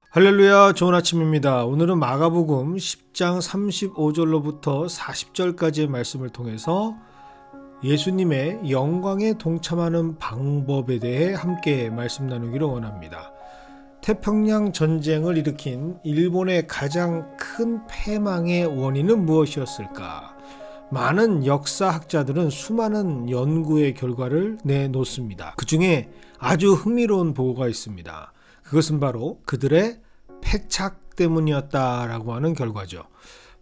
할렐루야, 좋은 아침입니다. 오늘은 마가복음 10장 35절로부터 40절까지의 말씀을 통해서 예수님의 영광에 동참하는 방법에 대해 함께 말씀 나누기를 원합니다. 태평양 전쟁을 일으킨 일본의 가장 큰 패망의 원인은 무엇이었을까? 많은 역사학자들은 수많은 연구의 결과를 내놓습니다. 그 중에 아주 흥미로운 보고가 있습니다. 그것은 바로 그들의 패착 때문이었다라고 하는 결과죠.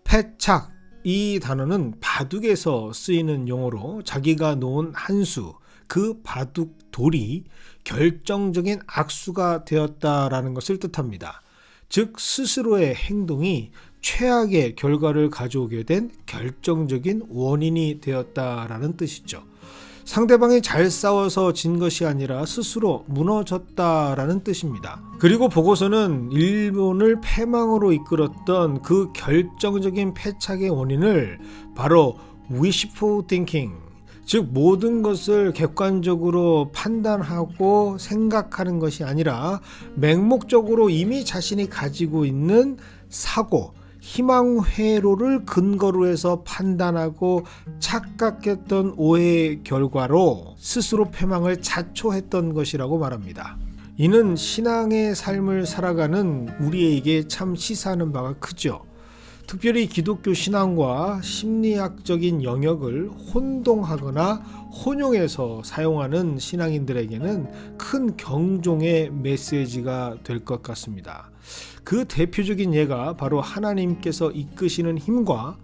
패착, 이 단어는 바둑에서 쓰이는 용어로 자기가 놓은 한 수, 그 바둑 돌이 결정적인 악수가 되었다라는 것을 뜻합니다. 즉 스스로의 행동이 최악의 결과를 가져오게 된 결정적인 원인이 되었다라는 뜻이죠. 상대방이 잘 싸워서 진 것이 아니라 스스로 무너졌다라는 뜻입니다. 그리고 보고서는 일본을 패망으로 이끌었던 그 결정적인 패착의 원인을 바로 wishful thinking, 즉 모든 것을 객관적으로 판단하고 생각하는 것이 아니라 맹목적으로 이미 자신이 가지고 있는 사고, 희망회로를 근거로 해서 판단하고 착각했던 오해의 결과로 스스로 패망을 자초했던 것이라고 말합니다. 이는 신앙의 삶을 살아가는 우리에게 참 시사하는 바가 크죠. 특별히 기독교 신앙과 심리학적인 영역을 혼동하거나 혼용해서 사용하는 신앙인들에게는 큰 경종의 메시지가 될 것 같습니다. 그 대표적인 예가 바로 하나님께서 이끄시는 힘과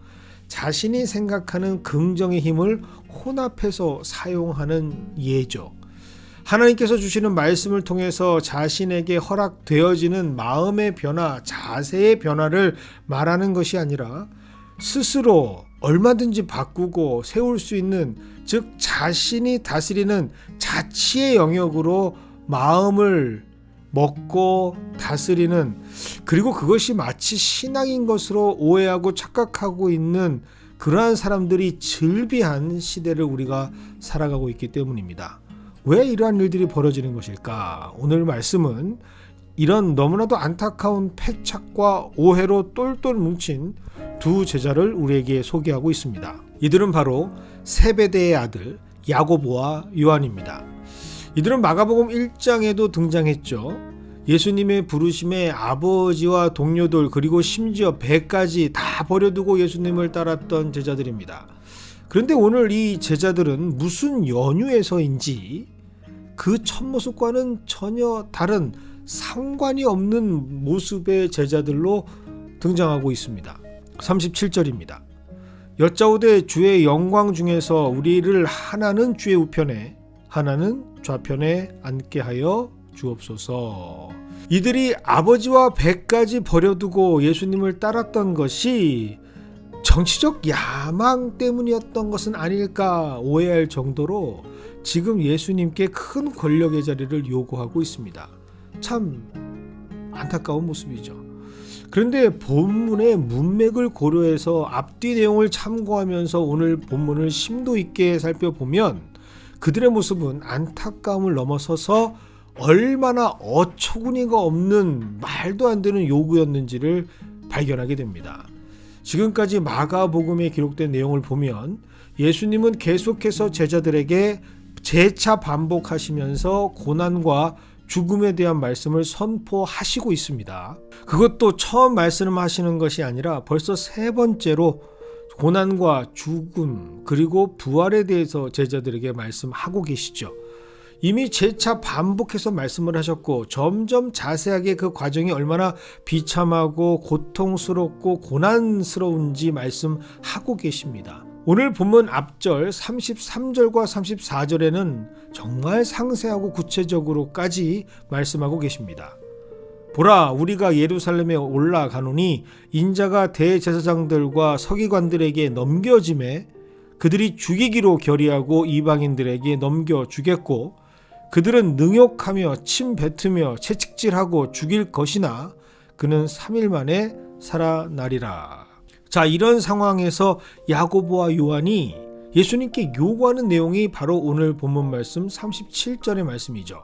자신이 생각하는 긍정의 힘을 혼합해서 사용하는 예죠. 하나님께서 주시는 말씀을 통해서 자신에게 허락되어지는 마음의 변화, 자세의 변화를 말하는 것이 아니라 스스로 얼마든지 바꾸고 세울 수 있는, 즉 자신이 다스리는 자치의 영역으로 마음을 먹고 다스리는, 그리고 그것이 마치 신앙인 것으로 오해하고 착각하고 있는 그러한 사람들이 즐비한 시대를 우리가 살아가고 있기 때문입니다. 왜 이러한 일들이 벌어지는 것일까? 오늘 말씀은 이런 너무나도 안타까운 패착과 오해로 똘똘 뭉친 두 제자를 우리에게 소개하고 있습니다. 이들은 바로 세베대의 아들 야고보와 요한입니다. 이들은 마가복음 1장에도 등장했죠. 예수님의 부르심에 아버지와 동료들 그리고 심지어 배까지 다 버려두고 예수님을 따랐던 제자들입니다. 그런데 오늘 이 제자들은 무슨 연유에서인지 그 첫 모습과는 전혀 다른 상관이 없는 모습의 제자들로 등장하고 있습니다. 37절입니다. 여짜오되 주의 영광 중에서 우리를 하나는 주의 우편에 하나는 좌편에 앉게 하여 주옵소서. 이들이 아버지와 배까지 버려두고 예수님을 따랐던 것이 정치적 야망 때문이었던 것은 아닐까 오해할 정도로 지금 예수님께 큰 권력의 자리를 요구하고 있습니다. 참 안타까운 모습이죠. 그런데 본문의 문맥을 고려해서 앞뒤 내용을 참고하면서 오늘 본문을 심도 있게 살펴보면 그들의 모습은 안타까움을 넘어서서 얼마나 어처구니가 없는 말도 안 되는 요구였는지를 발견하게 됩니다. 지금까지 마가복음에 기록된 내용을 보면 예수님은 계속해서 제자들에게 재차 반복하시면서 고난과 죽음에 대한 말씀을 선포하시고 있습니다. 그것도 처음 말씀하시는 것이 아니라 벌써 세 번째로 고난과 죽음 그리고 부활에 대해서 제자들에게 말씀하고 계시죠. 이미 재차 반복해서 말씀을 하셨고 점점 자세하게 그 과정이 얼마나 비참하고 고통스럽고 고난스러운지 말씀하고 계십니다. 오늘 본문 앞절 33절과 34절에는 정말 상세하고 구체적으로까지 말씀하고 계십니다. 보라, 우리가 예루살렘에 올라가노니 인자가 대제사장들과 서기관들에게 넘겨짐에 그들이 죽이기로 결의하고 이방인들에게 넘겨주겠고 그들은 능욕하며 침 뱉으며 채찍질하고 죽일 것이나 그는 3일 만에 살아나리라. 자, 이런 상황에서 야고보와 요한이 예수님께 요구하는 내용이 바로 오늘 본문 말씀 37절의 말씀이죠.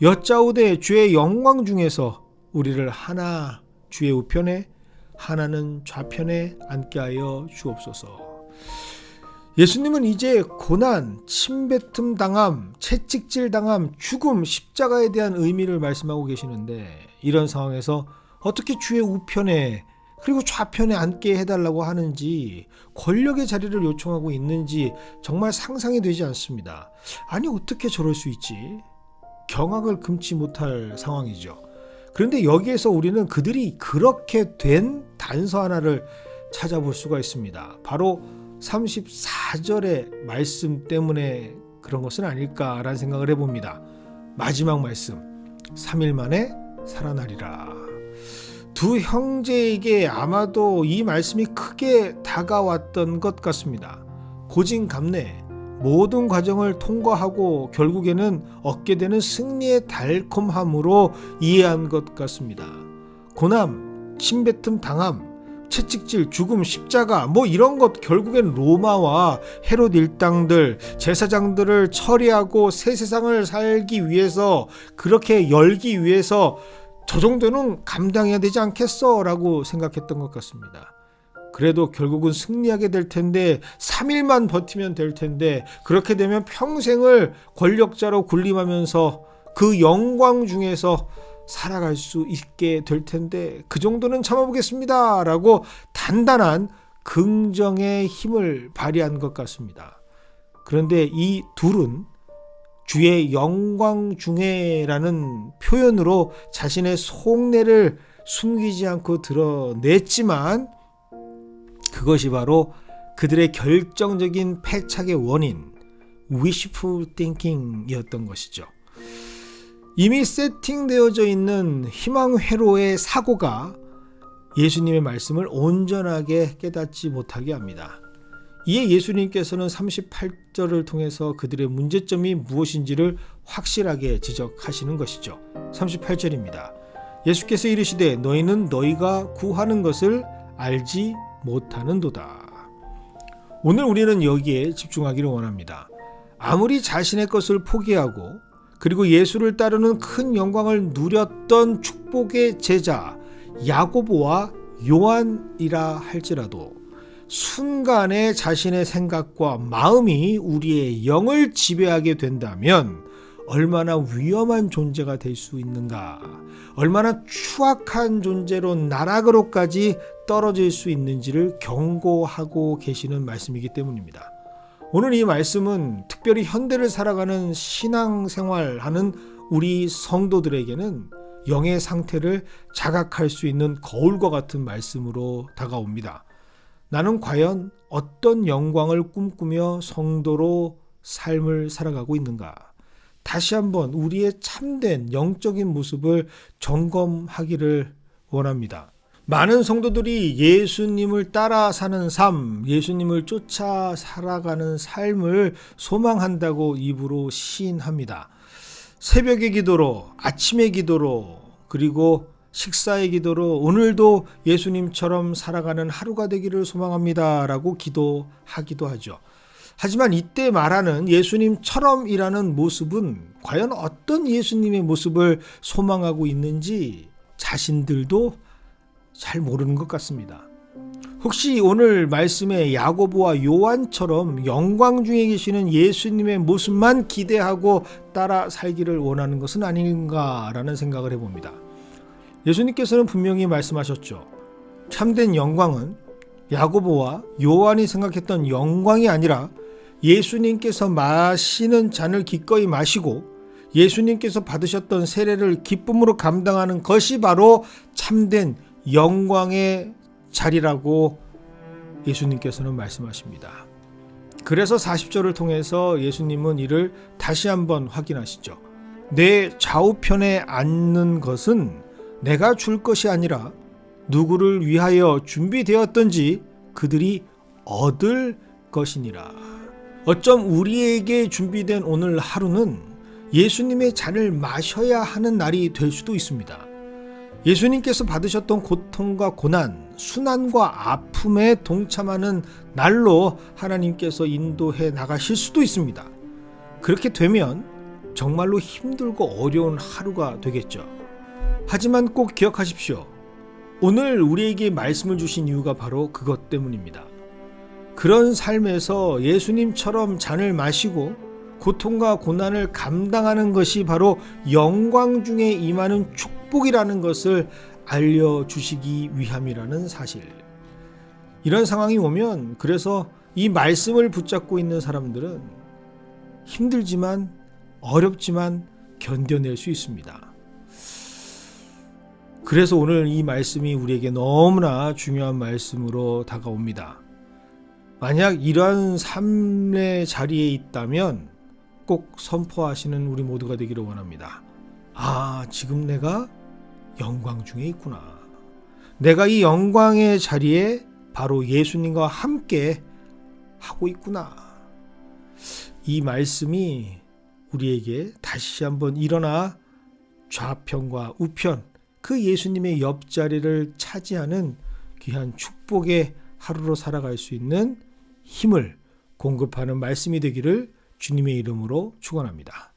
여짜오되 주의 영광 중에서 우리를 하나 주의 우편에 하나는 좌편에 앉게 하여 주옵소서. 예수님은 이제 고난, 침뱉음 당함, 채찍질 당함, 죽음, 십자가에 대한 의미를 말씀하고 계시는데, 이런 상황에서 어떻게 주의 우편에 그리고 좌편에 앉게 해달라고 하는지, 권력의 자리를 요청하고 있는지 정말 상상이 되지 않습니다. 아니 어떻게 저럴 수 있지? 경악을 금치 못할 상황이죠. 그런데 여기에서 우리는 그들이 그렇게 된 단서 하나를 찾아볼 수가 있습니다. 바로 34절의 말씀 때문에 그런 것은 아닐까라는 생각을 해봅니다. 마지막 말씀, 3일 만에 살아나리라. 두 형제에게 아마도 이 말씀이 크게 다가왔던 것 같습니다. 고진감래, 모든 과정을 통과하고 결국에는 얻게 되는 승리의 달콤함으로 이해한 것 같습니다. 고난, 침뱉음 당함, 채찍질, 죽음, 십자가 이런 것, 결국엔 로마와 헤롯 일당들, 제사장들을 처리하고 새 세상을 살기 위해서, 그렇게 열기 위해서 저 정도는 감당해야 되지 않겠어 라고 생각했던 것 같습니다. 그래도 결국은 승리하게 될 텐데, 3일만 버티면 될 텐데, 그렇게 되면 평생을 권력자로 군림하면서 그 영광 중에서 살아갈 수 있게 될 텐데, 그 정도는 참아보겠습니다 라고 단단한 긍정의 힘을 발휘한 것 같습니다. 그런데 이 둘은 주의 영광 중에라는 표현으로 자신의 속내를 숨기지 않고 드러냈지만, 그것이 바로 그들의 결정적인 패착의 원인, wishful thinking이었던 것이죠. 이미 세팅되어져 있는 희망회로의 사고가 예수님의 말씀을 온전하게 깨닫지 못하게 합니다. 이에 예수님께서는 38절을 통해서 그들의 문제점이 무엇인지를 확실하게 지적하시는 것이죠. 38절입니다. 예수께서 이르시되 너희는 너희가 구하는 것을 알지 못하는도다. 오늘 우리는 여기에 집중하기를 원합니다. 아무리 자신의 것을 포기하고 그리고 예수를 따르는 큰 영광을 누렸던 축복의 제자 야고보와 요한이라 할지라도 순간에 자신의 생각과 마음이 우리의 영을 지배하게 된다면 얼마나 위험한 존재가 될 수 있는가, 얼마나 추악한 존재로 나락으로까지 떨어질 수 있는지를 경고하고 계시는 말씀이기 때문입니다. 오늘 이 말씀은 특별히 현대를 살아가는 신앙생활하는 우리 성도들에게는 영의 상태를 자각할 수 있는 거울과 같은 말씀으로 다가옵니다. 나는 과연 어떤 영광을 꿈꾸며 성도로 삶을 살아가고 있는가? 다시 한번 우리의 참된 영적인 모습을 점검하기를 원합니다. 많은 성도들이 예수님을 따라 사는 삶, 예수님을 쫓아 살아가는 삶을 소망한다고 입으로 시인합니다. 새벽의 기도로, 아침의 기도로, 그리고 식사의 기도로 오늘도 예수님처럼 살아가는 하루가 되기를 소망합니다 라고 기도하기도 하죠. 하지만 이때 말하는 예수님처럼이라는 모습은 과연 어떤 예수님의 모습을 소망하고 있는지 자신들도 잘 모르는 것 같습니다. 혹시 오늘 말씀에 야고보와 요한처럼 영광 중에 계시는 예수님의 모습만 기대하고 따라 살기를 원하는 것은 아닌가라는 생각을 해봅니다. 예수님께서는 분명히 말씀하셨죠. 참된 영광은 야고보와 요한이 생각했던 영광이 아니라 예수님께서 마시는 잔을 기꺼이 마시고 예수님께서 받으셨던 세례를 기쁨으로 감당하는 것이 바로 참된 영광의 자리라고 예수님께서는 말씀하십니다. 그래서 40절을 통해서 예수님은 이를 다시 한번 확인하시죠. 내 좌우편에 앉는 것은 내가 줄 것이 아니라 누구를 위하여 준비되었던지 그들이 얻을 것이니라. 어쩜 우리에게 준비된 오늘 하루는 예수님의 잔을 마셔야 하는 날이 될 수도 있습니다. 예수님께서 받으셨던 고통과 고난, 순환과 아픔에 동참하는 날로 하나님께서 인도해 나가실 수도 있습니다. 그렇게 되면 정말로 힘들고 어려운 하루가 되겠죠. 하지만 꼭 기억하십시오. 오늘 우리에게 말씀을 주신 이유가 바로 그것 때문입니다. 그런 삶에서 예수님처럼 잔을 마시고 고통과 고난을 감당하는 것이 바로 영광 중에 임하는 축복이라는 것을 알려주시기 위함이라는 사실. 이런 상황이 오면 그래서 이 말씀을 붙잡고 있는 사람들은 힘들지만 어렵지만 견뎌낼 수 있습니다. 그래서 오늘 이 말씀이 우리에게 너무나 중요한 말씀으로 다가옵니다. 만약 이러한 삶의 자리에 있다면 꼭 선포하시는 우리 모두가 되기를 원합니다. 아, 지금 내가 영광 중에 있구나. 내가 이 영광의 자리에 바로 예수님과 함께 하고 있구나. 이 말씀이 우리에게 다시 한번 일어나 좌편과 우편, 그 예수님의 옆자리를 차지하는 귀한 축복의 하루로 살아갈 수 있는 힘을 공급하는 말씀이 되기를 주님의 이름으로 축원합니다.